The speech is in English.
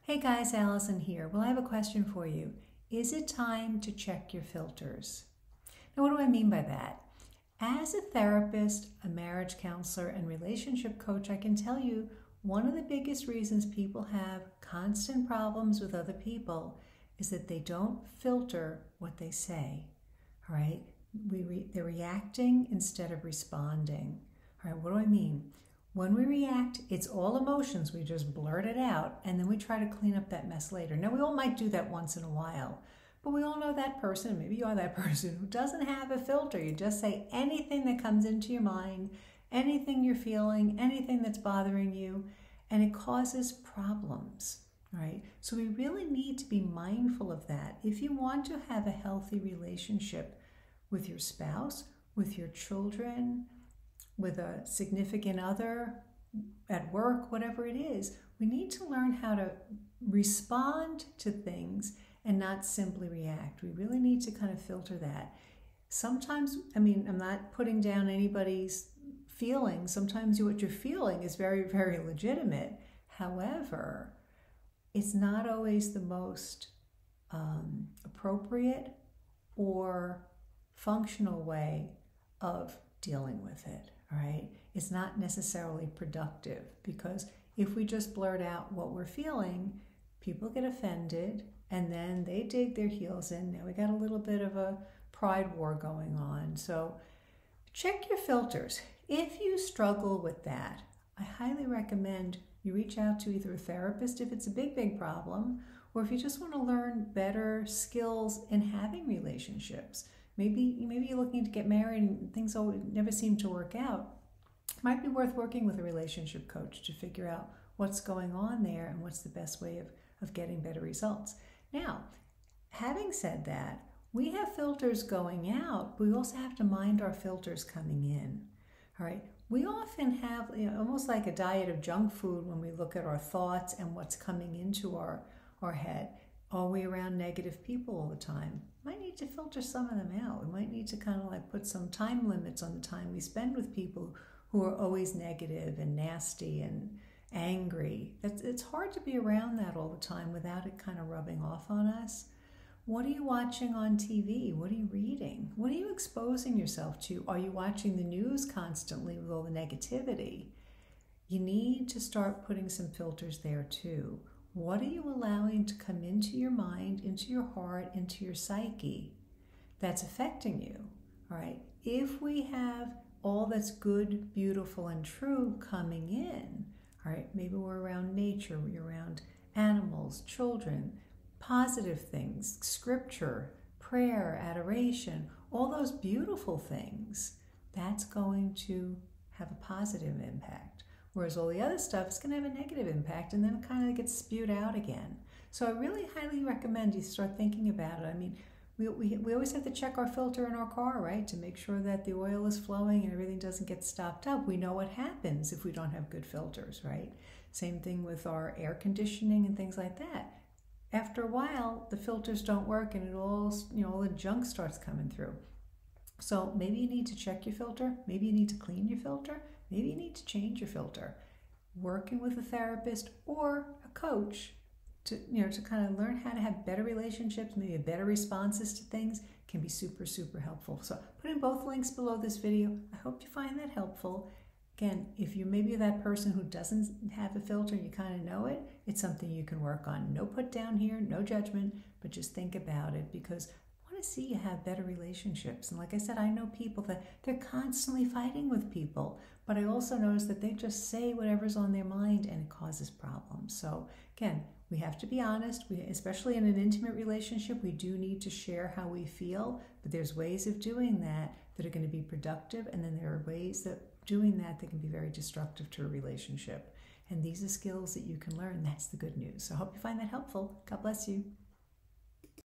Hey guys, Allison here. Well, I have a question for you. Is it time to check your filters? Now, what do I mean by that? As a therapist, a marriage counselor, and relationship coach, I can tell you one of the biggest reasons people have constant problems with other people is that they don't filter what they say. All right? They're reacting instead of responding. All right, what do I mean? When we react, it's all emotions. We just blurt it out, and then we try to clean up that mess later. Now, we all might do that once in a while, but we all know that person, maybe you are that person, who doesn't have a filter. You just say anything that comes into your mind, anything you're feeling, anything that's bothering you, and it causes problems, right? So we really need to be mindful of that. If you want to have a healthy relationship with your spouse, with your children, with a significant other, at work, whatever it is, we need to learn how to respond to things and not simply react. We really need to kind of filter that. Sometimes, I'm not putting down anybody's feelings. Sometimes what you're feeling is very, very legitimate. However, it's not always the most appropriate or functional way of dealing with it. All right, it's not necessarily productive, because if we just blurt out what we're feeling, people get offended and then they dig their heels in. Now we got a little bit of a pride war going on. So check your filters. If you struggle with that, I highly recommend you reach out to either a therapist if it's a big, big problem, or if you just want to learn better skills in having relationships. Maybe you're looking to get married and things never seem to work out. It might be worth working with a relationship coach to figure out what's going on there and what's the best way of getting better results. Now, having said that, we have filters going out, but we also have to mind our filters coming in. All right. We often have almost like a diet of junk food when we look at our thoughts and what's coming into our head. Are we around negative people all the time? Might need to filter some of them out. We might need to kind of like put some time limits on the time we spend with people who are always negative and nasty and angry. It's hard to be around that all the time without it kind of rubbing off on us. What are you watching on TV? What are you reading? What are you exposing yourself to? Are you watching the news constantly with all the negativity? You need to start putting some filters there too. What are you allowing to come into your mind, into your heart, into your psyche that's affecting you? All right. If we have all that's good, beautiful, and true coming in, all right, maybe we're around nature, we're around animals, children, positive things, scripture, prayer, adoration, all those beautiful things, that's going to have a positive impact. Whereas all the other stuff is going to have a negative impact, and then it kind of gets spewed out again. So I really highly recommend you start thinking about it. We always have to check our filter in our car, right, to make sure that the oil is flowing and everything doesn't get stopped up. We know what happens if we don't have good filters, right? Same thing with our air conditioning and things like that. After a while, the filters don't work and all the junk starts coming through. So maybe you need to check your filter. Maybe you need to clean your filter. Maybe you need to change your filter. Working with a therapist or a coach to kind of learn how to have better relationships, maybe better responses to things, can be super, super helpful. So put in both links below this video. I hope you find that helpful. Again, if you maybe that person who doesn't have a filter, you kind of know it, it's something you can work on. No put down here, no judgment, but just think about it, because I want to see you have better relationships. And like I said, I know people that they're constantly fighting with people, but I also notice that they just say whatever's on their mind and it causes problems. So again, we have to be honest. Especially in an intimate relationship, we do need to share how we feel, but there's ways of doing that are going to be productive, and then there are ways that doing that can be very destructive to a relationship. And these are skills that you can learn. That's the good news. So I hope you find that helpful. God bless you.